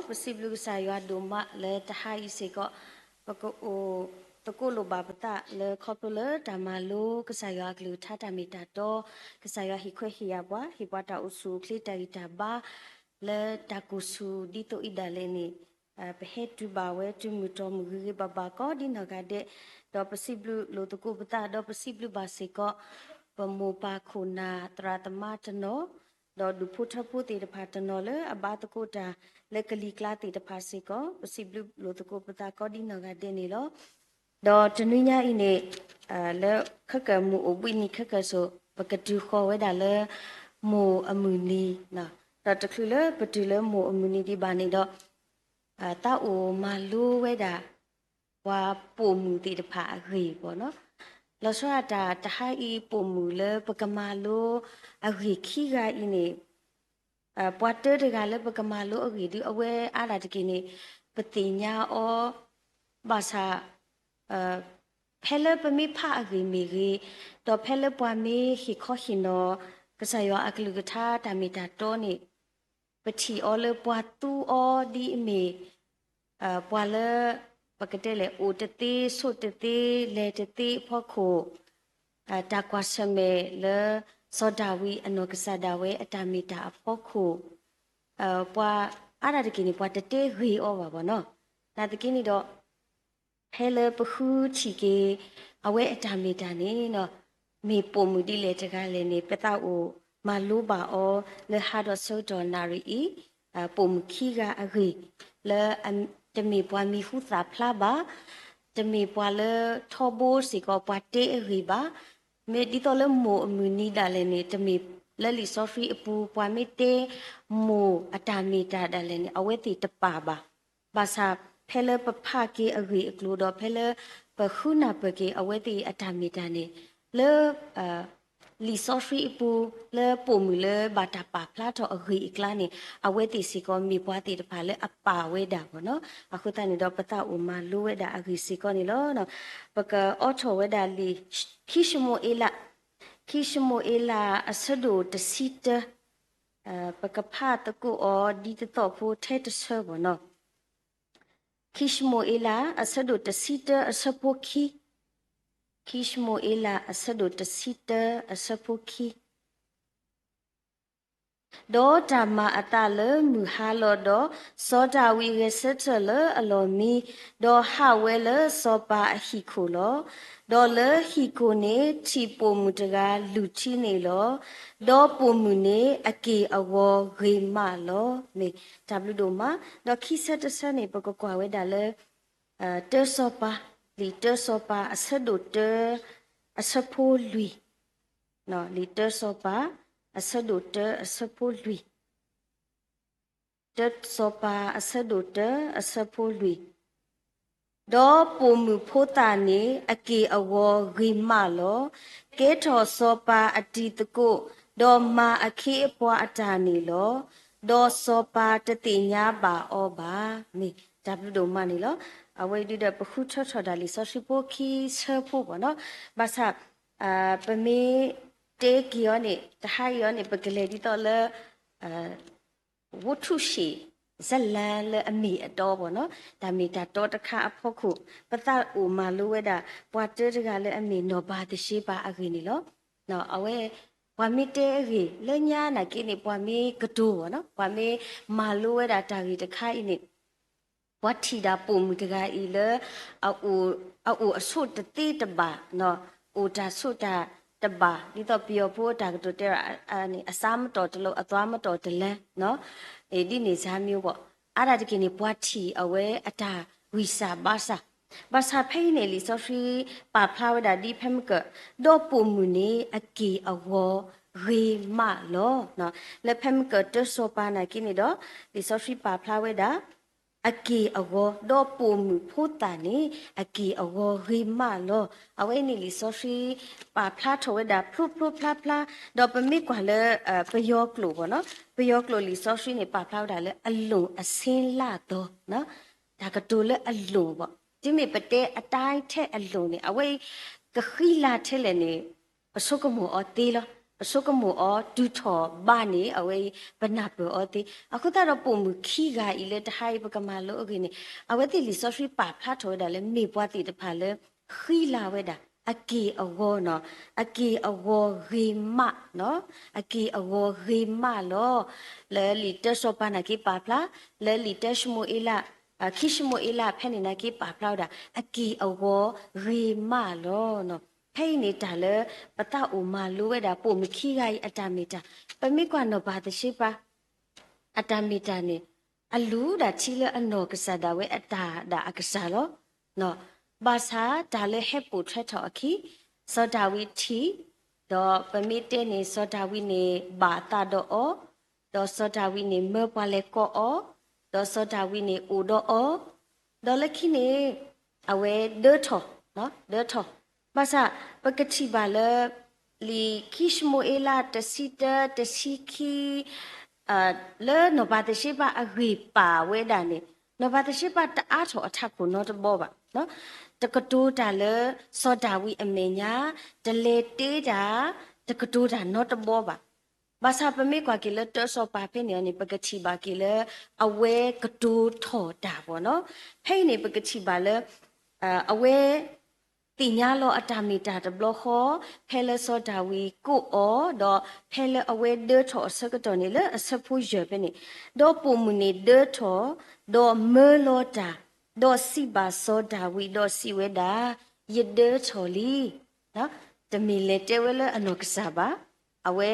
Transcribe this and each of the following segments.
possible saya doma le tahai seko pako o toko lo babata le khopule damalo kesaya glu thata mita to kesaya hikwe hiyawa hibata usu klita ba le takusu dito idale ni pehe tu bawe tu muto mugi baba ko di nagade do possible lo toko bata do possible ba seko pemupa kuna tratama teno do du putha puti de patano le abatako da le kali klati de pasiko possible lo toko bata ko di nagade ni lo do tenunya ini le khaka mu obini khaka so pakatu kho we da le mu amuni na do taklu le patu le mu amuni di bani do ta o malu we da wa po mu ti de pha ri po no lo so da ta hai po mu le pakama lo ri khi ga iniပွားတဲ့ကလည်းပကမာလို့အကြီးဒီအဝဲအားလာတကိနေပတိညာအောဘာသာဖဲလပမိဖာအကြီးမီကြီးတော့ဖဲလပွားမီခိခောခိနောကဆယောအကလူကထာတမီတာတောနေပတိအောလပွားတူအောဒီအမီပွားလပကတဲ့လေအိုတတိဆုတတိလေတတိဖောခိုတာကွာစမေလေစောဒဝီအနောကဆဒဝဲအတမီတာအဖို့ခုပွာအားရတကိနေပွာတတေရီဩပါဘောနော်ဒါတကိနေတော့ဖဲလပခုချီကေအဝဲအတမီတာနေနော်မေပုံမူဒီလေတကားလေနေပတောက်အိုမလိုပါဩလေဟာတော့ဆိုတော်နာရီပုံခီကအဂီလေတမီပွာမီဟုသာဖလာပါတမီပွာလေထောဘိုးစီကောပွာတေအဂီပါမေဒီတော်လမိုအမူနီဒါလည်းနေတမီလက်လီဆိုဖီအပူပွာမီတေမိုအတာမီတာဒါလည်းနေအဝဲတီတပါပါဘာသာဖဲလပဖကေအဂီအကလိုတော့ဖဲလပခုနာပကေအဝဲတီအတာမီတာနေလေလီဆိုဖီအပူလေပုံမူလေဘာတာပါဖလာတော့အဂီအကလာနေအဝဲတီစီကောမီပွားတီတပါလေအပါဝဲတာပေါ့နော်အခုတန်နေတော့ပတာဥမာလိုဝဲတာအဂီစီကောနေလို့နော်ပကအော်ထောဝဲတာလီခိရှမိုအီလာအဆဒိုတစီတပကဖာတကူအော်ဒီတော့ဖို့ထဲတဆဘောနော်ခိရှမိုအီလာအဆဒိုတစီတအဆဖို့ခိရှမိုအီလာအဆဒိုတစီတအဆဖို့ခိဒေါ်ဓမ္မအတလမူဟာလောဒေါ်စောဒဝီရစတလအလောမီဒေါ်ဟာဝဲလစောပါအဟိခိုလောဒေါ်လဟီကိုနေချီပိုမူတကလူချီနေလောဒေါ်ပိုမူနေအကေအဝေါ်ဂေမလောမေတဘလူဒိုမာဒေါ်ခိစတဆနေပကကွာဝဲဒါလေတေစောပါလီတေစောပါအဆဒိုတေအဆဖိုလူနော်လီတေစောပါအဆဒိုတေအဆဖိုလူတေစောပါအဆဒိုတေအဆဖိုလူဒေါ်ပုံမူဖိုတာနေအကေအဝေါ်ဂိမလောကဲထော်စောပါအတီတကုဒေါ်မာအခေအပွားအတာနေလောဒေါ်စောပါတတိညာပါဩပါမေဒါဘဒိုမနေလောအဝဲဒီတဲ့ပခုချောချောဒါလီဆောရှိပိုခီဆဖို့ပေါ့နော်ဘာသာပမေတေကီယောနေတဟိုင်ယောနေပကလေဒီတော့လေဝတ်ထုရှိဇလန်လေအမီအတော်ပေါ့နော်ဒါမီတာတော်တခါအဖို့ခုပတအိုမာလိုဝဲတာပွားတဲတကလည်းအမီနော်ဘာတရှိပါအခိနေလောနော်အဝဲပွားမီတဲအခိလညာနာကိနေပွားမီကဒိုပေါ့နော်ပွားမီမာလိုဝဲတာတာကြီးတခါအင်းနေဝတ်ထီတာပုံမူတကဤလေအိုအဆုတတိတပါနော်အိုတာဆုတာတပါဒီတော့ပြောဖို့တာကတို့တဲ့အစားမတော်တလို့အသွားမတော်တလဲနော်ဒီနေစားမျိုးပေါ့အဲ့ဒါတကယ်နေပွားထီအဝဲအတာဝီစာဘာသာဖိနေလီဆိုဖီပါဖလာဝဒါဒီဖမ်ကဒေါ်ပုံမူနေအကီအဝေါ်ရေမလောနော်လက်ဖမ်ကတဆောပါနာကိနေတော့ဒီဆိုဖီပါဖလာဝဒါအကေအဝဒေါ်ပုံမူဖို့တာနေအကေအဝရေမလောအဝဲနေလီဆိုဖီပါဖလာထောဝဒါဖလုဖလာဒေါ်ပမိကွာလေပယောကလိုပေါ့နော်ပယောကလိုလီဆိုဖီနေပါဖလာဒါလေအလုံးအစင်းလာတော့နော်ဒါကတူလေအလုံးပေါ့ဒီမေပတဲ့အတိုင်းထက်အလုံးနေအဝဲကခိလာထဲလေနေပစုကမောအသေးလော so ko mu o du tho ba ni awe banap o ti aku ta ro pu mu khi ga I le ta hai ba ka ma lo gi ni awe ti li so sri pa pha tho da le me pwa ti ta pha le khi la we da aki awo no aki awo ri ma no aki awo ri ma lo le li te so pa na ki pa pla le li te shmo ila kishmo ila phe ni na ki pa pla da aki awo ri ma lo no hey ni ta le pata u ma lu we da pu mi khi ga I atamita pa mi kwa no ba de shi pa atamita ni alu da chi le ano ka sa da we ata da akasa lo no ba sa da le he pu thre tho akhi so da wi thi do pa mi te ni so da wi ni ba ta do o do so da wi ni me pa le ko o do so da wi ni u do o do le khi ni awe de tho no de tho ba sa pa ka chi ba le li kishmo ela te sita te siki le no ba te shi ba agri pa we da ni no ba te shi ba ta a tho athak ko no to bo ba noတကတိုးတာလေစောတာဝီအမေညာတလေတေးတာတကတိုးတာနော့တဘောပါဘာသာပမေကွာကလေတဆောပါဖေနေနေပကတိပါကလေအဝဲကတိုးထော်တာပေါ့နော်ဖိနေပကတိပါလေအဝဲတိညာလောအတမီတာတဘလခောဖဲလစောတာဝီကိုအောတော့ဖဲလအဝဲဒေထော်စကတော်နေလေအစဖူရပဲနေတော့ပုံမနေဒေထော်တော့မဲလောတာdo si ba so da wi do si we da yede choli no de mi le te we le ano ksa ba awe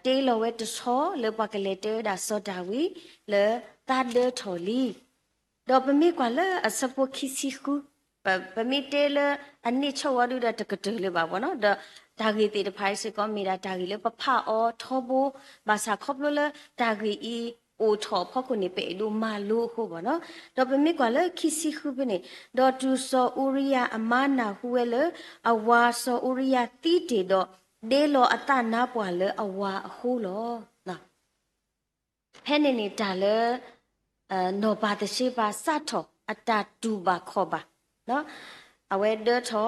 te lo we to so le pa ke le te da so da wi le ta de choli do pa mi kwa le asapo khisi khu pa mi te le ani chaw wa du da te ke le ba bo no da gi te de phai se ko mi da gi le pa pha o tho bo ba sa khop lo le da gi Iโอทอพ่อคนนี้ไปดูมาลูกเขาบอกเนาะเราเป็นไม่กว่าเลยคิดสิคือเป็นนี่ดอดูซออุริยาอามานาหัวเลยอาวาซออุริยาตีเดดอเดโลอัตานาปวาเลยอาวาหูโลนะแค่นี้ตาเลยโนบาตเชบาสัทออัตาดูบาขอบาเนาะเอาไว้เดอทอ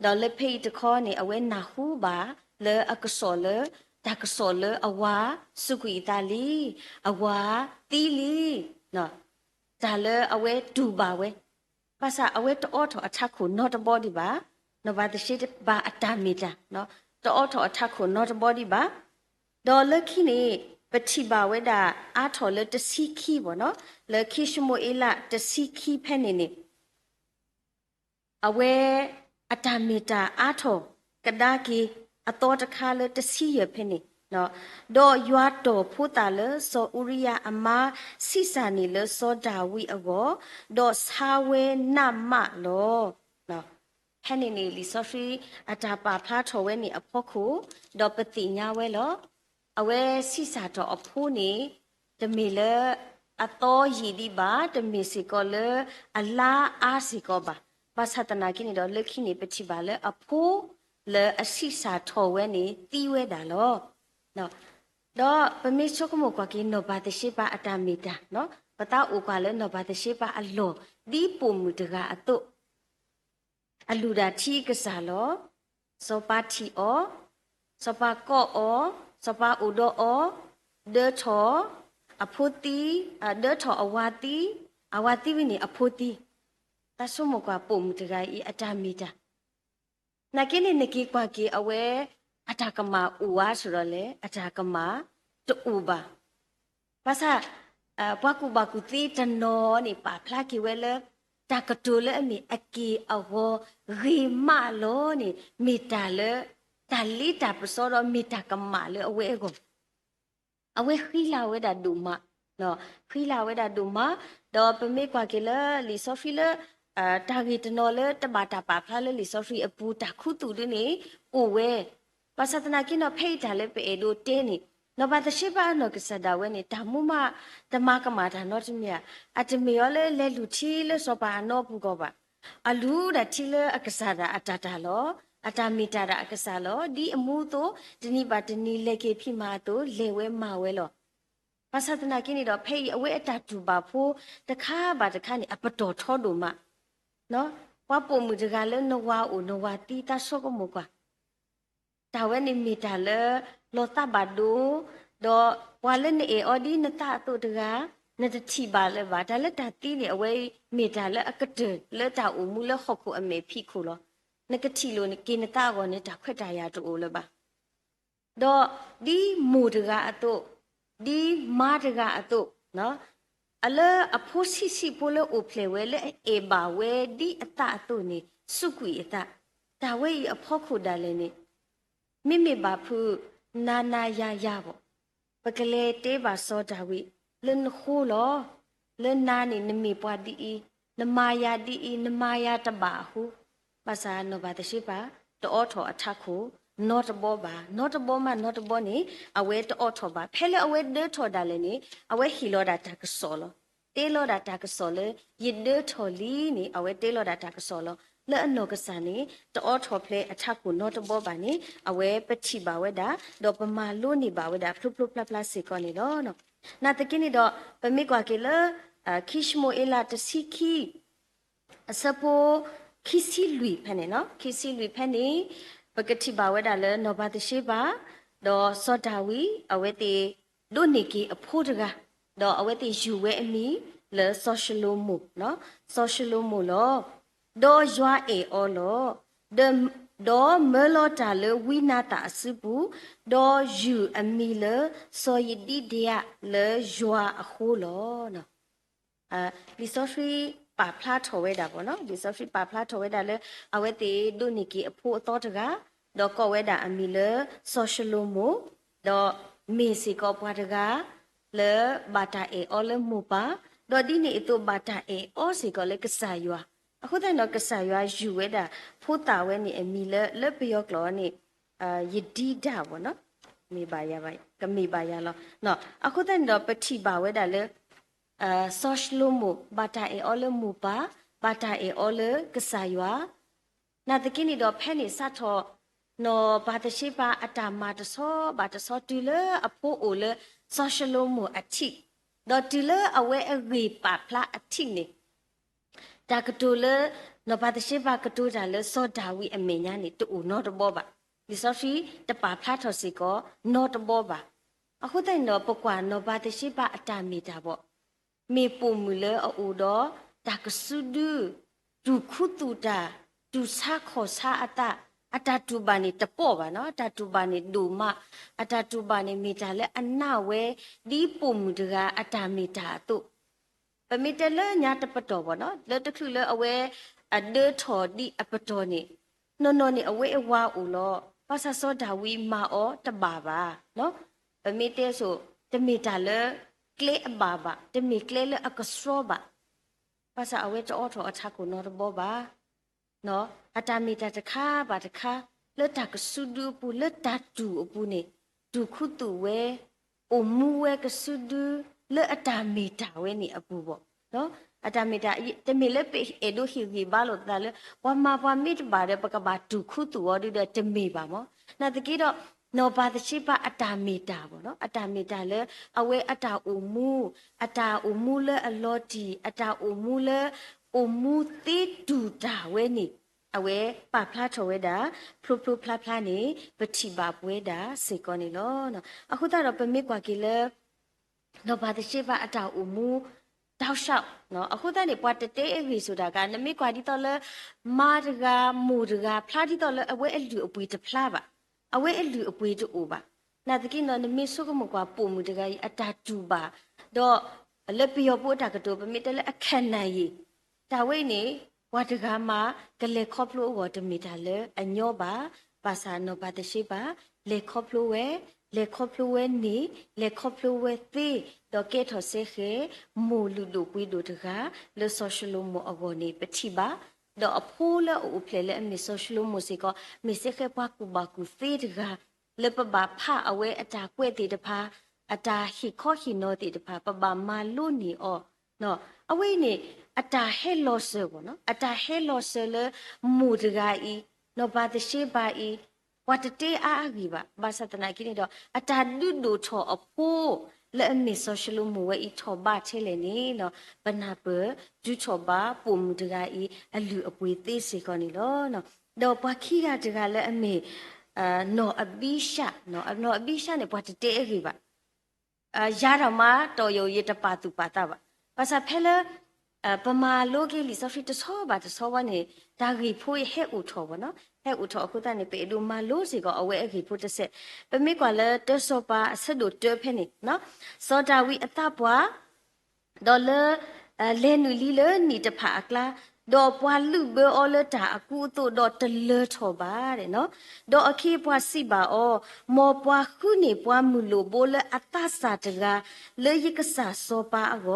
ดอเลยเพย์ตะคอนี่เอาไว้นาหูบาเลยอักษรเลยตากสอเลอวาสุกุอิตาลีอวาตีลีเนาะตาเลอเวดูบาเวภาษาอเวตออทออัทักขุนอตบอดิบาเนาะบาตชิตบาอัตามิตาเนาะตออทออัทักขุนอตบอดิบาดอเลคินีปฏิบาเวดาอาทอเลตสิคีบ่เนาะเลคิชโมเอละตสิคีแพนินีอเวอัตามิตาอาทอกะดากีအတော်တခါလေတစီရဖ ೇನೆ နော်ဒေါ်ရွာတော်ဖူတာလေစောဥရိယအမစိစာနေလေစောဒါဝီအကောဒေါ်စာဝဲနမလောနော်ဟဲ့နေနေလီဆိုဖီအတာပါဖားထော်ဝဲနေအဖို့ခုဒေါ်ပတိညာဝဲလောအဝဲစိစာတော်အဖိုးနေတမေလေအတော်ရည်ဒီပါတမေစီကောလေအလားအားစီကောပါဘာသာတနာကိနေတော့လက်ခိနေပတိပါလေအဖိုးle asisa thowe ni tiwe da lo no do pami chokomo kwa ki no ba de shiba atamita no pata u kwa le no ba de shiba allo di pu mu de ga atu aluda thi ka sa lo so pa thi o so pa ko o so pa u do o de tho aphuti de tho awati wi ni aphuti ta so mo kwa pu mu de ga I atamitaနာကိနေနကိကွာကေအဝဲအတာကမာဥဝါဆိုတော့လေအတာကမာတူပါဘာသာဘွားကူဘကူတီတနောနေပါဖလာကိဝဲလေတာကတူလေအမီအကီအဝရီမလောနေမီတာလေတာလီတာပစောတော့မီတာကမာလေအဝဲကိုအဝဲခီလာဝဲတာဒူမနော်ခီလာဝဲတာဒူမတော့ပမေကွာကေလေလီဆိုဖီလေတာဂီတနော်လေတဘာတာပါဖလာလေလီဆိုဖီအပူတာခုတူနေအိုဝဲပါစတနာကိနော်ဖိတ်တာလေပေဒိုတင်းနေနော်ဘာတရှိပါနော်ကစဒါဝဲနေတာမှုမတမကမာတာနော်တမီအတမီရောလေလေလူချီလေစောပါနော်ဘူးကောပါအလူတာချီလေအကစားတာအတတာလောအတမီတာတာအကစားလောဒီအမှုတော့တနိပါတနိလေကေဖိမာတော့လေဝဲမာဝဲလောပါစတနာကိနေတော့ဖိတ်အဝဲအတတူပါဖို့တခါပါတခါနေအပတော်ထောလို့မနော်ဝါပုံမှုတကလည်းနဝါအိုနဝါတီတာဆောကမကွာ တာဝဲနေမီတာလေလောတာဘဒူဒေါ်ဝါလနေအော်ဒီနတာတုတကာနတတိပါလေပါဒါလက်တာတီးနေအဝဲမီတာလေအကတဲ့လက်တာဦးမူလေခုတ်ခုအမေဖိခုလောနကတိလိုနေကိနတာကောနေတာခွက်တာရတူလေပါဒေါ်ဒီမူတကအတုဒီမာတကအတုနော်အလအဖို့စီပိုလေအိုဖလေဝဲလေအေဘာဝဲဒီအတအတုနေစုကွီအတဒါဝဲအဖို့ခုဒါလေနေမိမိဘာဖူနာနာရရပေါ့ပကလေတေးပါစောဒါဝိလန်ခိုးလောလန်နာနေနမီပွားဒီနမာယာဒီနမာယာတပါဟုပါစာနောဘာတရှိပါတောထောအထခုနော့တဘောပါနော့တဘောမနော့တဘောနေအဝဲတောထောပါဖဲလေအဝဲဒေထောဒါလည်းနေအဝဲဟီလောဒါတကဆောလောတေလောဒါတကဆောလေယဒေထောလီနေအဝဲတေလောဒါတကဆောလောလဲအနောကစနေတောထောဖလေအထခုနော့တဘောပါနေအဝဲပတိပါဝဲဒါဒေါ်ပမာလို့နေပါဝဲဒါဖလုဖလုပလပလစေကောနေလောနော်နာတကိနေတော့ပမိကွာကေလခိရှမိုအလာတစီခီအစပိုခိစီလူဖဲနေနော်ခိစီလူဖဲနေပကတိပါဝဲဒါလဲနောဘာတရှိပါဒေါ်စောတာဝီအဝဲတေဒုနေကီအဖို့တကဒေါ်အဝဲတေယူဝဲအမီလဲဆိုရှယ်လိုမူနော်ဆိုရှယ်လိုမူလောဒေါ်ရွာအေအောလောဒေါ်မလောတာလေဝိနာတာစပူဒေါ်ယူအမီလေဆိုယဒီဒီယာလေရွာအခုလောနော်ဒီဆိုဖီပါဖလာထော်ဝဲတာပေါ့နော်ဒီဆိုဖီပါဖလာထော်ဝဲတာလေအဝဲတေဒုနိကီအဖို့အတော်တကဒေါ်ကောဝဲတာအမီလေဆိုရှယ်လိုမိုဒေါ်မေစီကောပွားတကလေဘာတာအေအော်လေမူပါဒေါ်ဒီနေအတူဘာတာအေအော်စီကောလေကဆာယွာအခုတိုင်တော့ကဆာယွာယူဝဲတာဖို့တာဝဲနေအမီလေလက်ပြောကလောနေယဒီဒါပေါ့နော်မေပါရပါကမေပါရလောနော်အခုတိုင်တော့ပတိပါဝဲတာလေဆော့ရှလိုမိုဘာတာအေအော်လေမူပါဘာတာအေအော်လေကဆာယွာနာတကိနေတော့ဖဲနေစထောနော်ဘာတရှိပါအတာမာတဆောဘာတဆောတူလေအဖို့အိုလေဆော့ရှလိုမိုအတိဒေါ်တူလေအဝဲအဝေပါဖလာအတိနေတာကတူလေနော်ဘာတရှိပါကတူတာလေစောဒါဝီအမေညာနေတူနော်တဘောပါဒီဆော့ဖီတပါဖလာထော်စီကောနော်တဘောပါအခုတိုင်တော့ပကွာနော်ဘာတရှိပါအတာမီတာပေါ့မေပုံမူလေအိုတော့တာကဆုဒူဒုခုတူတာဒုစာခောစာအတတူပါနေတပေါ့ပါနော်အတတူပါနေဒူမအတတူပါနေမီတာလေအနဝဲဒီပုံမူတကအတာမီတာတို့ပမီတလေညာတပတော်ပေါ့နော်လေတခုလေအဝဲအဒေထော်ဒီအပတော်နေနော်နေအဝဲအဝါဦးလောပါဆာစောဒါဝီမာအောတပါပါနော်ပမီတဲဆိုတမီတာလေကလေအပါပါတမီကလေလေအကစရောပါပါဆာအဝဲတောထော်အချကိုနော်ဘောပါနော်အတာမီတာတခါပါတခါလက်တကဆုဒူပူလက်တတူအပူနေဒုခုတူဝဲအမူဝဲကဆုဒူလက်အတာမီတာဝဲနေအပူပေါ့နော်အတာမီတာတမီလက်ပေအဒိုဟီဂီဘာလို့တာလဲဝမပွားမစ်ပါတဲ့ပကဘာဒုခုတူဝဒီတဲ့တမီပါမောနာတကီတော့နော်ဘာတရှိပါအတာမီတာပေါ့နော်အတာမီတာလဲအဝဲအတာအမူလဲအလောတီအတာအမူလဲအမူတိတူတာဝဲနေအဝဲပါဖလာထော်ဝဲတာဖလုဖလုဖလာဖလာနေပတိပါပွဲတာစေကောနေလောနော်အခုတော့ပမစ်ကွာကီလဲနော်ဘာတရှိပါအတာအမူတောက်လျှောက်နော်အခုတည်းနေပွားတတဲအဝီဆိုတာကနမိကွာဒီတော့လဲမာတကမူတကဖလာဒီတော့လဲအဝဲအလူအပွေတဖလာပါအဝဲအလူအပွေတူပါနာတကိနော်နမိဆုကမကွာပုံမူတကအတာတူပါတော့လက်ပြောပို့တာကတော့ပမစ်တလဲအခက်နိုင်ရီတာဝိနေဝါတကမှာကလေခေါပလိုဝတမီတာလေအညောပါပါစာနောပါတရှိပါလေခေါပလိုဝဲလေခေါပလိုဝဲနီလေခေါပလိုဝဲသေးတော့ကဲထော်စေခေမူလူလူပွေးတို့တကလေဆိုရှယ်လိုမိုအဘောနေပတိပါတော့အဖိုးလေဥပလေလေမီဆိုရှယ်လိုမိုစီကမီစေခေပွားကူပါကူသေးတကလေပပဖအဝဲအတာကွဲ့တေတဖာအတာဟီခောဟီနိုတေတဖာပပမာလူနီအောနော်အဝိနေအတာဟဲလောဆယ်ပေါ့နော်အတာဟဲလောဆယ်လေမူတကဤနော်ဘာတရှိပါဤဝတ်တေအာဂီပါဘာသတနာကိနေတော့အတာဒုဒုထောအဖိုးလဲအမီဆိုရှယ်မူဝဲဤထောဘာချဲလေနေနော်ဘနာပဒုထောဘာပုံမူတကဤအလူအပွေသေးစေကောနေလောနော်တော့ဘာခိကတကလဲအမီ no abisha no abisha ne pwat te egi ba yara ma to yo ye ta pa tu pa ta ba pasa phela pama lo ke li so fi to so ba to so wa ne da gi pho he u tho ba no he u tho khu ta ne pe do ma lo si ko awe egi pho to se pe mi kwa le to so pa asat do te phe ni no so da wi ata pwa do le le nu li le ni ta pha aklaดอปวาลุเบออเลตากูตุดอตะเลทอบาเดเนาะดออเคปวาสิบาอมอปวาคุเนปวามุโลโบเลอัตตาสาตกาเลยิกษาโซปาอโก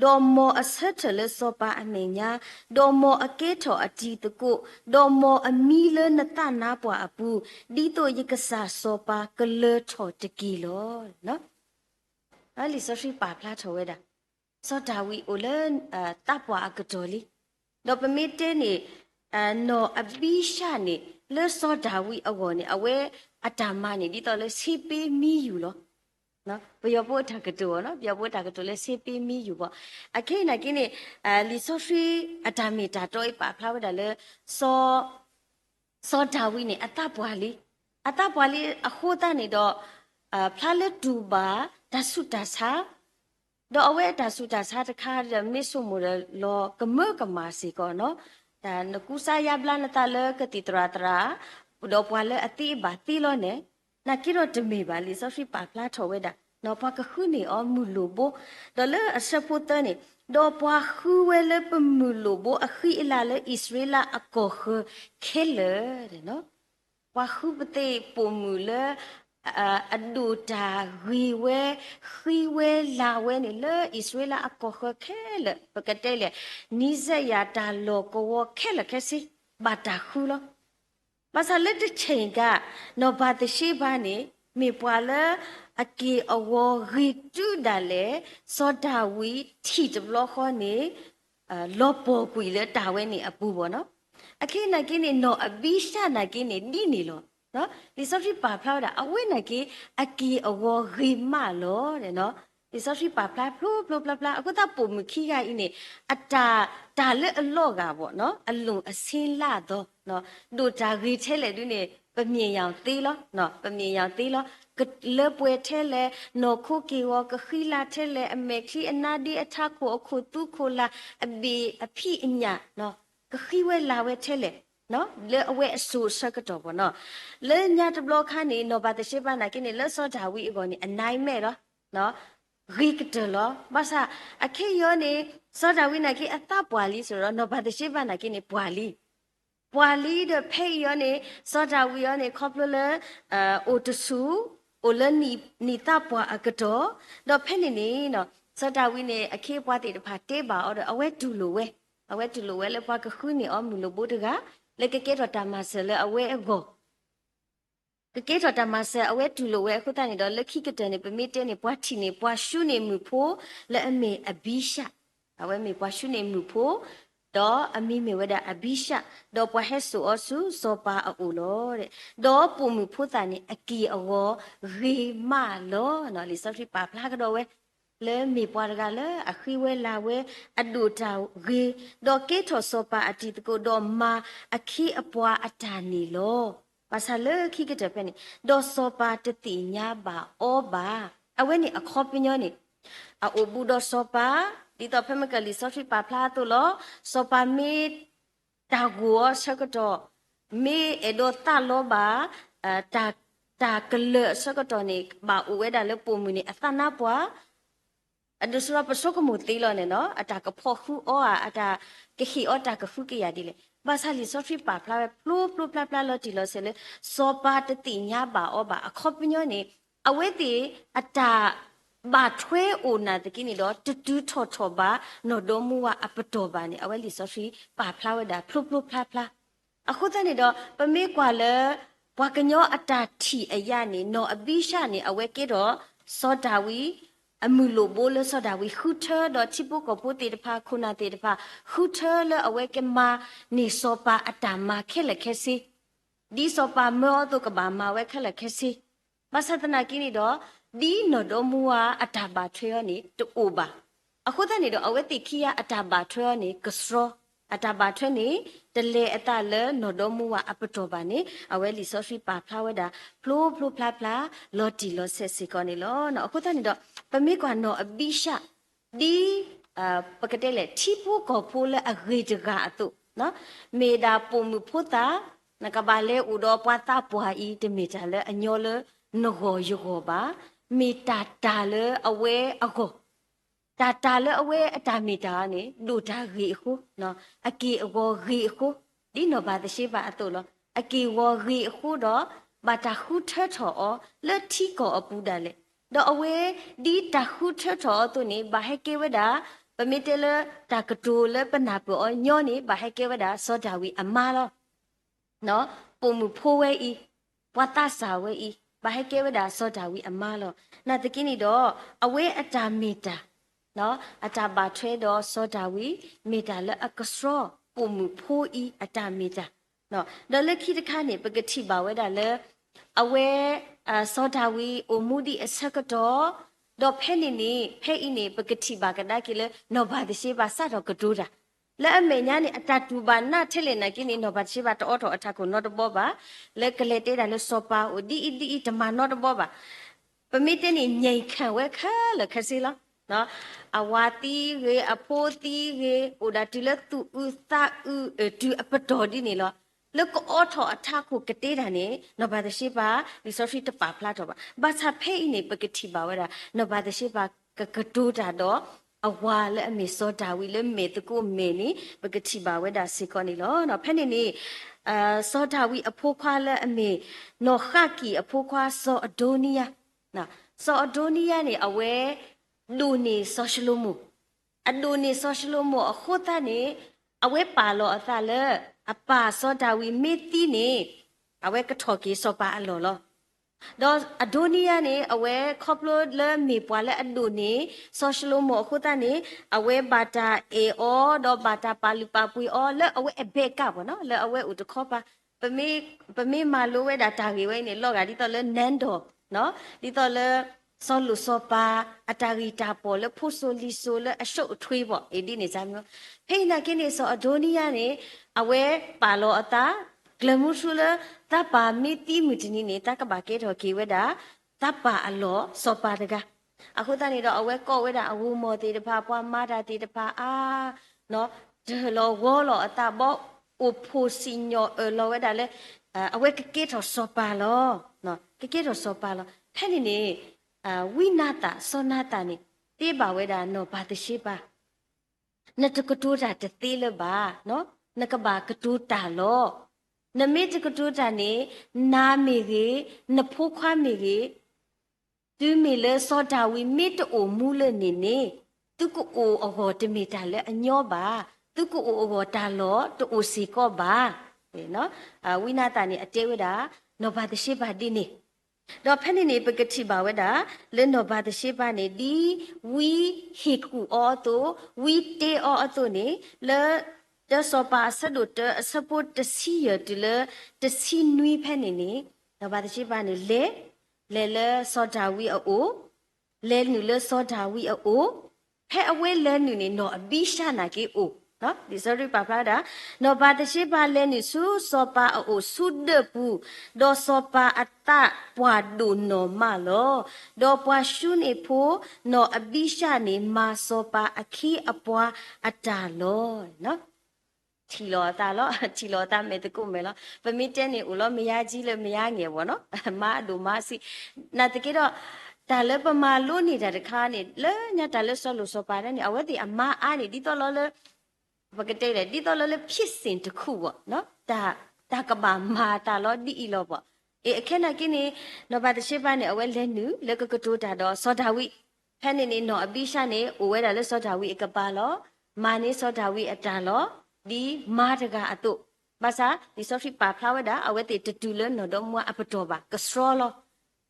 ดอมออเซทเลโซปาอเมญาดอมออเกทออจีตกุดอมออมีเลนตานาปวาอปูดีโตยิกษาโซปากะเลทอตะกีโลเนาะอะลิซอชีปาพลาทอเวดาซอดาวีโอเลตาปวาอกะจอลีတော့ပမစ်တဲနေနော်အဘိရှာနေလဲစောဒါဝီအဝေါ်နေအဝဲအတမနေဒီတော့လဲစီပေးမီယူလောနော်ပြောဖို့တာကတူနော်ပြောဖို့တာကတူလဲစီပေးမီယူပေါ့အခိနာကိနေလီဆိုဖရီအတမီတာတော့ပါဖလာဝဒါလဲစောဒါဝီနေအတပွားလီအခုတနေတော့ဖလာလက်တူပါဒဆုတာစာดอเวดาสุดาสาตคาเรมิสุมุรลอกะเมกะมาสิกอเนาะดานกุสายาบลานตาเลกติตราตราดอปวาเลอติบาติโลเนนากิโรตมีบาลิซอฟิปาพลาทอเวดาเนาะปะกะคุนีออมุโลโบดอเลอสะพุตเนดอปวาคุเวเลปมุโลโบอะခိอลาเลอิสราเอลอะกอเคเลเนาะปวาคุปเตปมุเลอดูตารีเวลาเวนี่เลอิสราเอลอะกอแค่เลปกติเลนิเซยาตาโลโกวแค่ละแค่สิบาตาคูโลภาษาเลตเชงกะโนบาตชิบานี่มีปวาเลอะกีอวรีตูดาเลโซดาวีทีตบลอขอนี่ลอปอกุยเลตาเวนี่อปูบ่เนาะอะคินากินี่โนอบิชานากินี่นี่นี่โลနော်ဒီစောဖီပါဖလာတာအဝိနကေအကီအဝဂိမလောတဲ့နော်ဒီစောဖီပါဖလာဖလိုဖလာအခုတပုံမခိကဤနေအတာဒါလက်အလော့ကပေါ့နော်အလုံအစင်းလာတော့နော်ဒိုတာဂီထဲလေဒီနေပမြင်ရောင်သေးလောနော်ပမြင်ရောင်သေးလောကလေပွဲထဲလေနော်ခုကီဝကခိလာထဲလေအမေခိအနာဒီအထခုအခုတုခိုလာအဘီအဖိအညာနော်ကခိဝဲလာဝဲထဲလေနော်လေအဝဲအဆူဆကတော့ပေါ့နော်လေညာတဘလခါနေနော်ဘာတရှိပါနာကိနေလဲစောဒါဝီအကောနေအနိုင်မဲ့တော့နော်ရိကတလောဘာသာအခေယောနေစောဒါဝီနာကိအတပွာလီဆိုတော့နော်ဘာတရှိပါနာကိနေပွာလီတဲ့ဖေယောနေစောဒါဝီယောနေခေါပလလေအိုတဆူအိုလနီတပွာအကတော့တော့ဖဲနေနေနော်စောဒါဝီနေအခေပွားတဲ့တဖာတေးပါအော်အဝဲတူလိုဝဲလေပွားကခုနေအော်မူလိုဘိုးတကလေကကေရတာမဆလအဝဲအကောကကေရတာမဆအဝဲတူလိုဝဲအခုတန်နေတော့လက်ခိကတဲ့နေပမိတဲနေပွားချီနေပွားရှုနေမှုဖို့လက်အမေအဘိရှာအဝဲမေပွားရှုနေမှုဖို့တော့အမိမေဝဒအဘိရှာတော့ပွားဟဲဆူအဆူစောပါအိုလောတဲ့တော့ပုံမှုဖို့တန်နေအကီအောရေမလောနော်လီစောဖီပါဖလာကတော့ဝဲလေမီပွားကလည်းအခီဝဲလာဝဲအဒူတာရေတော့ကေထောစောပါအတီတကိုတော့မာအခီအပွားအတာနီလောပါဆာလေခိကတဲ့ပဲနေတော့စောပါတတိညာပါဩပါအဝဲနေအခေါ်ပညောနေအိုဘူးတော့စောပါဒီတော့ဖမကလီစောဖီပါဖလာတူလောစောပါမီတာဂူဆကတော့မီအဒိုတာလောပါတာကလဆကတော့နေပါဥဝဲတာလေပုံမူနေအသနာပွားအဒုစရပစကမူတီလောနေနော်အတာကဖောခုအောအတာကခိအောတာကဖုကရဒီလေဘာသာလီစောဖီပါဖလာပလူပလာလောတီလောဆဲလေစောပါတတိညာပါအောပါအခေါပညောနေအဝဲတီအတာဘာထွဲအိုနာတကိနေတော့တူထောပါနော်ဒိုမူဝအပတော်ပါနေအဝဲလီစောဖီပါဖလာဝဒါပလူဖလာအခုတနေတော့ပမေကွာလေဘွာကညောအတာထီအရနေနော်အဘိရှာနေအဝဲကေတော့စောဒါဝီအမှုလိုဘိုးလဆော်ဒါဝီခူထာတော့ချိပုကပိုတေတဖာခုနာတေတဖာခူထာလအဝဲကမာနေစောပါအတာမခဲလက်ခဲစီဒီစောပါမောတုကဘာမဝဲခဲလက်ခဲစီမဆတနာကိနေတော့ဒီနော်တော့မူဝအတာပါထွေရနေတူပါအခုတည်းနေတော့အဝဲတိခိယအတာပါထွေရနေကစရော ataba thweni tele atale nodomu wa apadoba ni awe li sofi pa flaweda flo pla pla lo ti lo se se ko ni lo no akutha ni do pami kwa no abisha di pakatele thipu ko phole agre jaga atu no meda pomu phota nakabale udo pwata pwa I de meja le anyo le nogo yogo ba meta ta le awe ago ta le awe atamita ni do ta ri khu no aki ago ri khu di no ba de shi ba atu lo aki wo ri khu do ba ta khu the tho o le thi ko apu da le do awe di ta khu the tho tu ni ba he ke wada ba mi te le ta ka tu le pa na po o nyo ni ba he ke wada so da wi ama lo no pu mu pho we I wa ta sa we I ba he ke wada so da wi ama lo na de ki ni do awe atamita no ataba thwe do so da wi meta le akasro pu mu pho I atamita no do le khi ta kha ni pagati ba we da le awe so da wi o mu di asakato do phe ni phe I ni pagati ba ka da ki le no ba de she ba sa do ka do da le ame nya ni atatu ba na thele na ki ni no ba she ba to tho atha ko no to bo ba le kle te da le so pa o di dama no to bo ba pa mi te ni nyai khan we kha le khasi la no awati ge aphoti ge oda tile tu u sa u tu apato di ni lo le ko otho atha ko kate da ne no ba de she ba resource ta pa phla to ba sa phe I ni pakati ba wa da no ba de she ba ka do da do awa le ame so da wi le me to ko me ni pakati ba wa da se ko ni lo no phe ni so da wi apho khwa le ame no kha ki apho khwa so adonia na so adonia ni awe lu ni social mu adu ni social mu akhota ni awe pa lo atha le apa so da wi me ti ni awe ka tho ki so pa alo lo do adonia ni awe khoplo le me pwa le adu ni social mu akhota ni awe bata e o do bata palu pa pui o le awe ebe ka bo no le awe u to kho pa pami ma lo we da ta gi we ni lo ga di to le nando no di to le so lu so pa atari ta po le phu so li so le a shou thwe bo e di ni sa myo phei na kin ni so adonia ni awe pa lo ata glamu su le ta pa mi ti mu ti ni ta ka ba ke tho ki we da ta pa a lo so pa da gaအခုတနေတော့အဝဲကော့ဝဲတာအဝူမော်တေတဖာပွားမာတာတေတဖာနော်ဒီလောဝေါ်လောအတာဘောဥဖိုစီညောလောဝဲတာလေအဝဲကကေထောစောပါလောနော်ကကေထောစောပါလောဖဲ့နေဝိနာတာစောနာတာနေတေးပါဝဲတာနော်ဘာတရှိပါနတကတူတာတသေးလပါနော်နကဘာကတူတာလောနမေတကတူတာနေနာမေကြီးနဖိုးခွားမေကြီးသူမေလေစောတာဝီမေတ္တိုမူလနေနေသူကိုအဟောတမေတာလေအညောပါသူကိုအဟောတာလောတူစီကောပါနော်ဝိနာတာနေအတေဝတာနောဘာတရှိပါဒီနေတော့ဖက်နေပကတိပါဝတာလဲနောဘာတရှိပါနေဒီဝီဟီကူအောတိုဝီတေအောအတိုနေလဲတဆောပါဆဒုတစပုတ်တစီရတလေတစီနွီဖက်နေနောဘာတရှိပါနေလဲစောတာဝီအိုလဲနူလဲစောတာဝီအိုဖဲအဝဲလဲနူနေနော်အဘိရှာနာကေအိုနော်ဒီစရိပါဖလာတာနော်ဘာတရှိပါလဲနူဆူစောပါအိုဆုဒပူဒေါ်စောပါအတပွားဒုနော်မလောဒေါ်ပွားရှုနေဖို့နော်အဘိရှာနေမာစောပါအခီအပွားအတာလောနော်ချီလောတာလောချီလောတာမေတကုမေလောပမိတဲနေဦးလောမရကြီးလေမရငယ်ပေါ့နော်မအဒူမစီနာတကေတော့ဒါလည်းပမာလို့နေတာတခါနေလဲညဒါလည်းဆောလို့ဆောပါတယ်နေအဝဲဒီအမအားနေဒီတော့လောလဲဘကတဲ့လေဒီတော့လောလဲဖြစ်စဉ်တခုပေါ့နော်ဒါကဘာမာတာလောဒီအီလောပေါ့အခက်နာကိနေနောဘာတရှိပါနေအဝဲလဲနူလက်ကကတိုးတာတော့စောဒါဝိဖဲနေနေနော်အပိရှာနေအိုဝဲဒါလဲစောဒါဝိအကပါလောမာနေစောဒါဝိအတာလောဒီမာတကအတုဘာသာဒီဆော့ဖီပါဖလာဝဒါအဝဲတေတူလနော်တော့မွာအပတော်ပါကစရောလော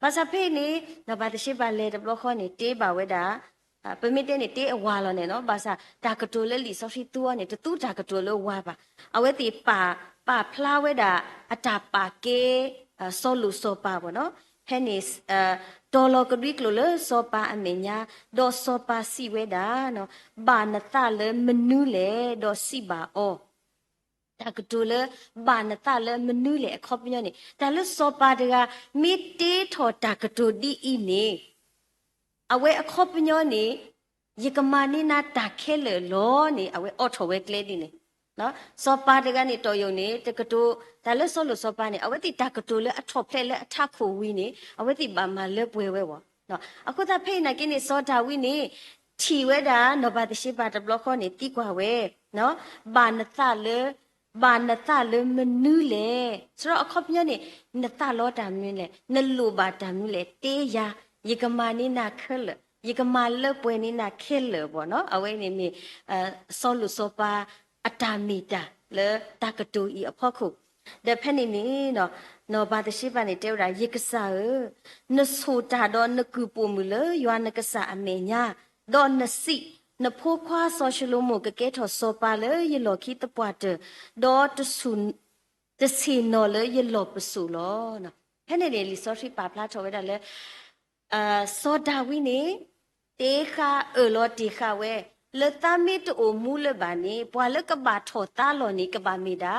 ဘာသာဖေးနေနဘာတရှိပါလေတဘလခေါနေတေးပါဝဲတာပမီတဲနေတေးအဝါလောနေနော်ဘာသာတာကတိုလေလီဆော့ဖီတူကနေတူတာကတိုလောဝါပါအဝဲတေပါဖလာဝဲတာအတာပါကေဆောလူဆောပါဘောနော် Penis dollar Greek lule sopa amenya do sopa si weda no ba na ta le menu le do si ba o ta kdo le ba na ta le menu le khop nyo ni ta le sopa de ga mi te tho ta kdo di i ni awe khop nyo ni yikamani na ta khe le lo ni awe otho we kle di ni no sopa de ga ni to yo ni te kdo ta le so lo sopa ni awe ti ta kdo le atho phle le atha kho wi ni awe ti ba ma le pwe we wo no aku ta phei na ki ni so ta wi ni thi we da no ba de shi ba de block kho ni ti kwa we no ba na ta le ba na ta le menu le so ro akhop nya ni na ta lo ta myin le na lu ba ta myin le te ya yikamani na khel yikama le pwe ni na khel le bo no awe ni ni so lu so pa atamita le takatu I apokhu de phani ni no ba de shi ba ni te ra yikasa ne so ta do ne ku pu mu le ywa ne kasa ame nya do ne si ne pho khwa social mo ke ke tho so pa le ye lo khi ta pwa de do to sun de si no le ye lo pu su lo no phani ni li so shi pa pla tho we da le so da wi ni te kha lo te kha we le ta mi to mu le ba ni pwa le ka ba tho ta lo ni ka ba mi da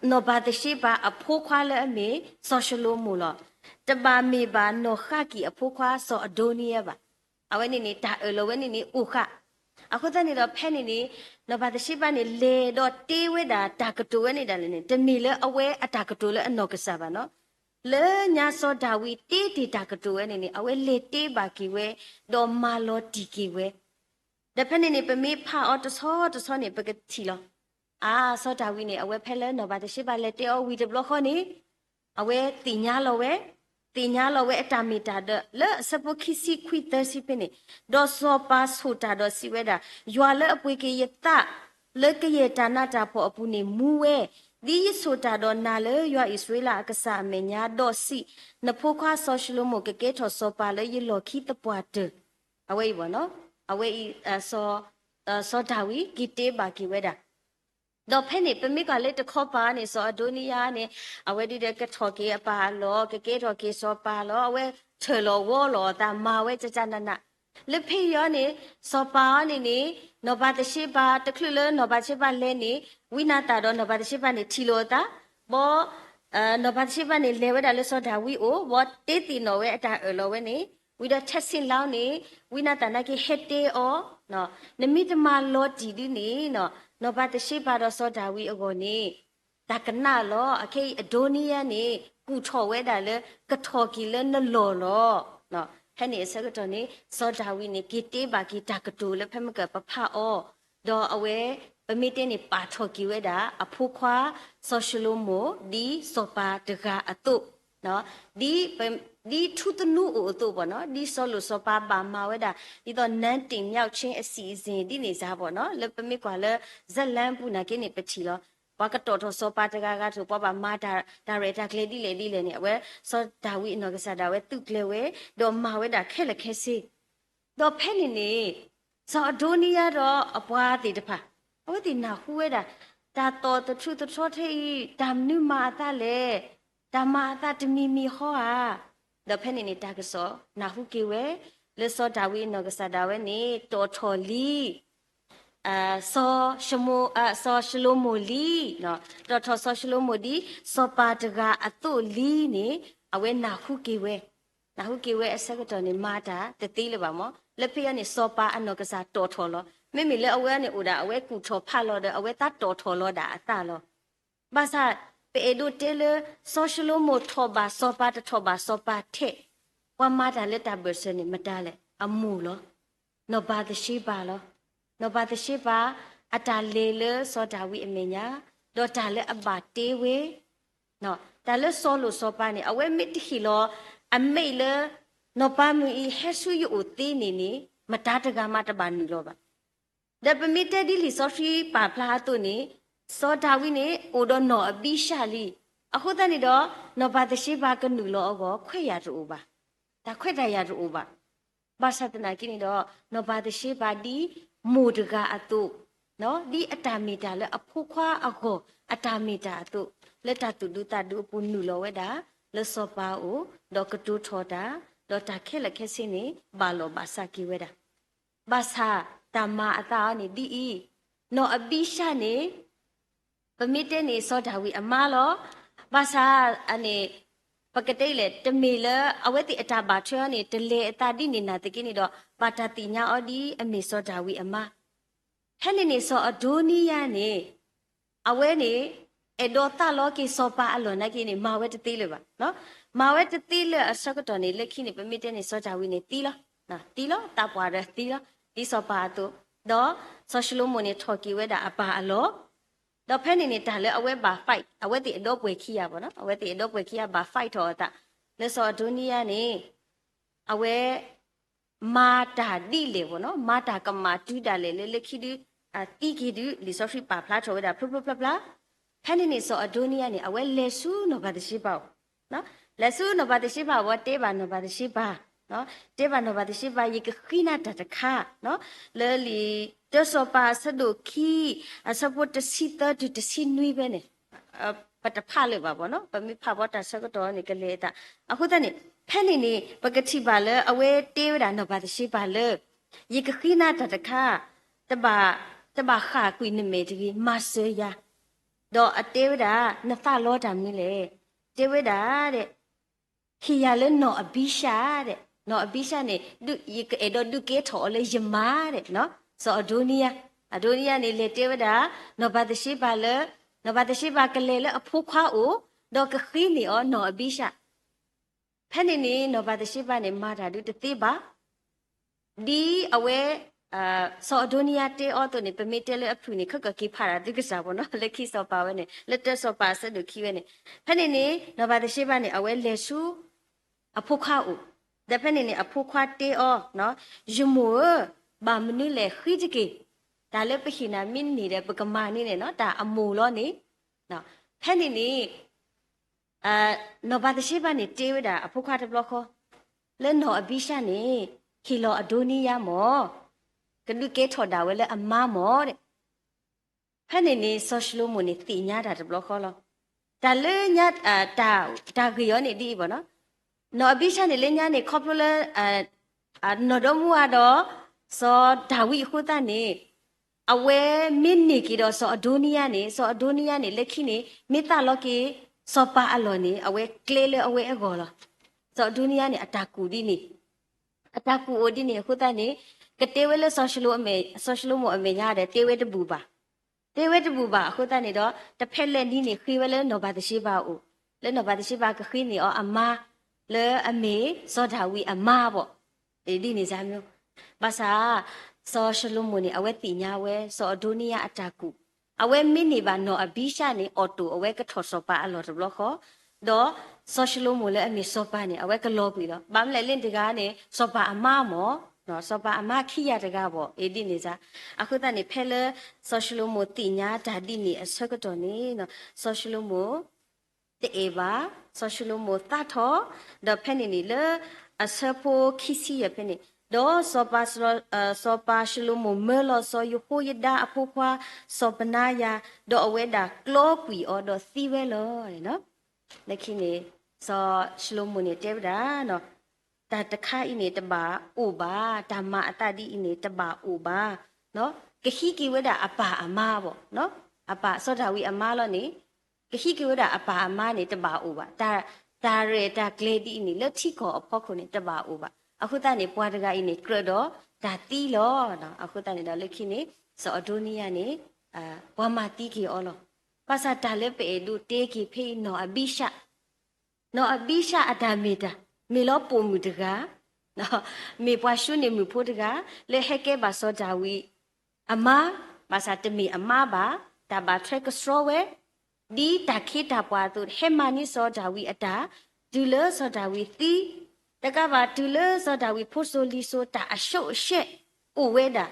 no ba de shi ba a pho khwa le a me social mo lo ta ba mi ba no kha ki a pho khwa so adoni ya ba a we ni ni ta lo we ni ni u kha a ko ta ni do phe ni ni no ba de shi ba ni le do te we da ta ka to we ni da le ni te mi le a we a ta ka to le a no ka sa ba no le nya so da wi te ti ta ka to we ni ni a we le te ba ki we do ma lo ti ki we da phe ni ni pe mi pha o to so ni pe ka ti lo so da wi ni a we phe le no ba de shi ba le te o wi de block kho ni a we ti nya lo we ti nya lo we atamita de le sapo khisi khwi te si pe ni do so pa so ta do si we da ywa le apwe ke ye ta le ke ye ta na ta pho apu ni mu we di so ta do na le ywa Israel ka sa me nya do si na pho khwa social mo ke ke tho so pa le ye lo khi ta pwa de a we bo no a we so da wi ki te ba ki we da do phe ni pe mi ka le to kho pa ni so adoniya ni awe di de ka tho ke pa lo ke tho ke so pa lo awe che lo wo lo ta ma we cha na na le phe yo ni so pa ni no ba de shi ba de khlu le no ba shi ba le ni wi na ta do no ba de shi ba ni thi lo ta bo no ba de shi ba ni le we da le so da wi o bo te ti no we ata lo we ni wi da chat sin lao ni wi na ta na ki hete o no ne mi ta ma lo di di ni no ba de shi ba do so da wi ago ni ta kana lo akai adoniya ni ku tho we da le ka tho ki le na lo no ha ni sa ka to ni so da wi ni ki te ba ki ta ka to le phe ma ka pa pha o do awe pa mi te ni pa tho ki we da a phu khwa social mo di so pa de ga atu no di thu tnu o atu bo no di so lo so pa ba ma we da di do nan tin myauk chin a si sin di ni sa bo no le pa mi kwa le zat lan pu na ke ni pa chi lo wa ka to tho so pa de ga thu pa ba ma da re ta kle di le ni we so da wi no ka sa da we tu kle we do ma we da khe le khe si do phe ni so adoniya do apwa ti de pha awe ti na hu we da to thu to tho the dam nu ma ta le da ma ta de mi ho the penny ni ta so na hu ke we le so da wi no ka sa da we ni to tho li so shlomo li no to tho so shlomo di so pa ta ga atu li ni awe na hu ke we a sa ka to ni ma ta te ti le ba mo le phe ya ni so pa ano ka sa to tho lo me me le awe ni u da awe ku tho pha lo de awe ta to tho lo da ata lo ba sa pe edu tele social mo thoba sopa ta thoba sopa the wa ma da le ta person ni ma da le amu lo no ba de shi ba lo no ba de shi ba ata le so da wi amenya do da le aba te we no da le so lo sopa ni awe mit hi lo a me le no ba mu I hesu yu o te ni ma da ta ga ma ta ba ni lo ba da permitted li so fi pa pla to ni so da wi ni o do no a bi sha li a ho ta ni do no ba de shi ba ka nu lo go khwe ya to ba da khwe da ya to ba ba sa ta na ki ni do no ba de shi ba di mu de ga a to no di atamita le a pho khwa a go atamita to le ta tu du pu nu lo we da le sopa o do ketu thoda do ta khele khesi ni ba lo ba sa ki weda ba sa tama ata ni di i no abisha ni permite ni so da wi ama lo ba sa ane ปกติเลยจะมีเลยเอาไว้ติดตาบาดเชื้อนี่จะเลยตาดีนี่นาตะกี้นี่ดอกปาตาติญาอดีอเมซอดาวิอมาแค่นี่ซออดูนี่ยานี่เอาไว้นี่เอดอตาลอกีซอปาอลอนักนี่มาเวตติเลยบ่เนาะมาเวตติเลยอสักตอนนี่เล็กขี้นี่เป็นมิเตนี่ซอดาวินี่ตีละนะตีละตาปวาเดตีละตีซอปาตุดอซอชโลโมนี่ทอกีเวดาอปาอลอดอกแผ่นนี่ตาเลยเอาไว้บาไฟเอาไว้ติดดอกป่วยขี้ยาบ่เนาะเอาไว้ติดดอกป่วยขี้ยาบาไฟทอตาเลสอดุนียานี่เอาไว้มาตาดีเลยบ่เนาะมาตากมาดูดาเลยเลยขี้ดูตีขี้ดูลิซอฟิปาพลาโชดาพลุพลาแผ่นนี่สอดุนียานี่เอาไว้เลซูโนบาติชิบาเนาะเลซูโนบาติชิบาว่าเตบาโนบาติชิบาเนาะเตบาโนบาติชิบายิกขีนาตะคาเนาะเลลีเตสอปาสะดุขีสะปุตสิตะดุตสินุยเบเนปัตตะพาเลยบ่บ่เนาะปะมิพาบ่ตะสะกะตอนี่กะเลตะအခုတนี่แผ่นนี่ปกติบาเลอเวเตวดาโนบาติชิบาเลยิกขีนาตะคาตบาขากุยนเมติมาเซยาดออเตวดานตะลอดามิเลเตวดาเดခိยาเลโนอบิชาเดโนอบิชานี่ดุยิกเอดอดุเกถอเลยยมาเดเนาะซออโดนียนี่เลเตวดาโนบาติชิบาเลนบาตชิบากะเลเลอพุควาโอดอกขีนี่อโนอบิชาแผ่นนี่นบาตชิบานี่มาดาดุตติบาดีอเวซออโดนียเตออตัวนี่เปมิเตเลอพรูนี่ขะกะกีพาราดิกษาบ่เนาะเลခိซอปาเวนี่เลตซอปาสะดุคีเวนี่แผ่นนี่นบาตชิบานี่อเวเลซูอพุควาโอแต่แผ่นนี่อพุควาเตอเนาะยมัวบามนี่เลခိจิกีตาเลปหินามินนี่เดปกมานี่เนาะตาอมูลอนี่เนาะแผ่นนี่นบาตชิบานี่เตวดาอพุควาตบลอคอเลโนอบิชานี่ခိโลอโดนียามอกะดุเกถอดาเวเลอมามอเดแผ่นนี่ซอชโลโมนี่ติญาดาตบลอคอลอตาเลญาตากยอนี่ดีบ่เนาะนออบิชานี่เลญานี่คอปโลเลนอดอมูอาดอซอดาวิขุตานี่အဝဲမင်းနေကြတော့စောအဒိုနီယာနေလက်ခိနေမိတာလော်ကေစောပါအလော်နေအဝဲကလေးလေအဝဲအကောလားစောအဒိုနီယာနေအတာကူဒီနေအတာကူအိုဒီနေခုတနေကတေဝဲလေဆောရှလိုမအမေရတယ်တေဝဲတပူပါခုတနေတော့တစ်ဖက်လက်နီးနေခီဝဲလေနောဘာတရှိပါဦးလေနောဘာတရှိပါကခီနေအမလေအမေစောဒါဝီအမပေါ့ဒီနေစားမျိုးဘာသာซอชลุมุนี่อเวติญาเวซออโดนียาอตากุอเวมินี่บาโนอบิชานี่ออโตอเวกะทอซอปาอลอตบลอขอดอซอชลุมุเลอมีซอปานี่อเวกะลอปีดอบามเลลินตกานี่ซอปาอมาหมอเนาะซอปาอมาခိยตกาบ่เอดินี่ซาအခုတนี่แพเลซอชลุมุติญาดาดินี่อสกะตอนี่เนาะซอชลุมุเตเอบาซอชลุมุตาทอดอแพนี่เลอสะโพခိซิยะแพนี่ดอซอปาชลุมเมลอซอยุโฮยดาอพุควาซอปนายาดออเวดากลอกุยอดอซีเวลอเนาะเลคินีซอชลุมนี่เตบดาเนาะตาตะคาอินี่ตบาอุบาธรรมะอตดิอินี่ตบาอุบาเนาะกะခိกิเวดาอปาอมาบ่เนาะอปาซอดาวิอมาลอนี่กะခိกิเวดาอปาอมานี่ตบาอุบาตาเรตากเลดิอินี่เลทิขออพอคุนี่ตบาอุบาအခုတနေပွားတကအိနေကရတော့ဒါတီးလောနော်အခုတနေတော့လက်ခိနေစောအဒိုနီယာနေဘွားမတီးကီအောလောပါစာတလည်းပေဒူတေကီဖေးနော်အဘိရှာအတာမီတာမေလောပုံမူတကားနော်မေပွားရှုနေမှုဖို့တကားလေဟက်ကဲပါစောကြဝီအမပါစာတမီအမပါတာပါထက်ကစရောဝဲဒီတခိတာပွားသူဟေမာနီစောကြဝီအတာဒူလောစောကြဝီတီတကဘာတူလစောဒဝီဖို့ဆိုလီဆိုတာအရှုပ်ရှက်ဥဝဲတာ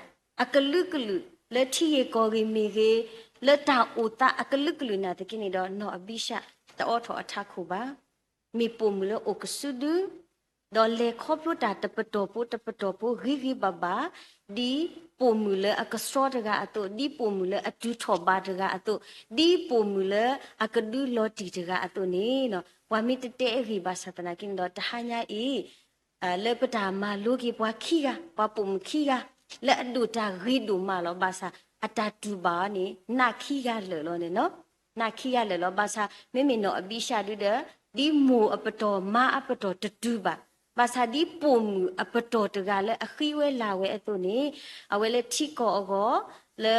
အကလုကလုလက်ထီရေကောဂီမီကေလက်တာဥတာအကလုကလုနာတကိနေတော့နော်အဘိရှာတောထောအထခုပါမိပုံမလို့အကဆုဒူဒေါ်လေခေါပလိုတာတပတော်ပိုဂီဂီဘဘာဒီပုံမလအကစရောတကအတုဒီပုံမလအတူထောပါတကအတုဒီပုံမလအကဒူလောတီတကအတုနေနော် ဝါမီတတဲရီဘာသတနာကင်းတော့တဟညာဤလေပတာမာလူကြီးပွားခီကပွားပုံခီကလက်အဒူတာရီဒူမာလောဘာသာအတတူပါနေနာခီကလေလောနေနော်နာခီကလေလောဘာသာမိမိနော်အပိရှာဒူတဲ့ဒီမူအပတော်မာအပတော်တတူပါဘာသာဒီပုံအပတော်တကလည်းအခီဝဲလာဝဲအတုနေအဝဲလေထိကောအောလေ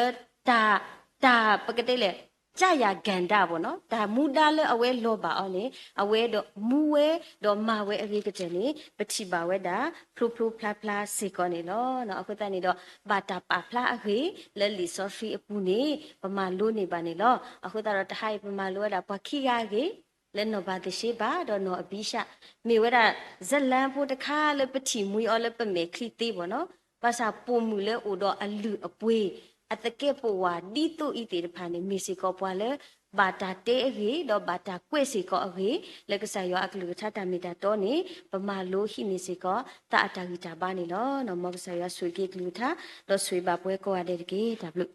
တာပကတဲ့လေကြာရဂန္ဓာပေါ့နော်ဒါမူတာလဲအဝဲလောပါအောင်လေအဝဲတော့မူဝဲတော့မဝဲအရေးကတဲ့နေပတိပါဝဲတာဖလူဖလူဖလာဖလာစေကောနေလောနော်အခုတန်းနေတော့ဘာတာပါဖလာအခေလဲလီဆိုဖီအပူနေပမာလို့နေပါနေလောအခုတော့တဟိုင်ပမာလို့တာပခိရကေလဲနော်ဘာတရှိပါတော့နော်အဘိရှာမေဝဲတာဇလန်ဖို့တခါလဲပတိမွေအော်လဲပမေခလီသေးပေါ့နော်ဘာသာပုံမူလဲအိုတော့အလူအပွေးအတကေပဝါဒီတုဤတေတဖာနေမီစီကောပွားလေဘာတာတေအေတော့ဘာတာကွေစီကောအေလက်ကစားရောအကလူထတာမီတာတော့နေပမာလို့ဟိနေစီကောတာအတာဂီတာပါနေနော်နော်မောကစားရဆွေကေကလူထတော့ဆွေပါပွဲကောရတဲ့ကေဒါဘလို့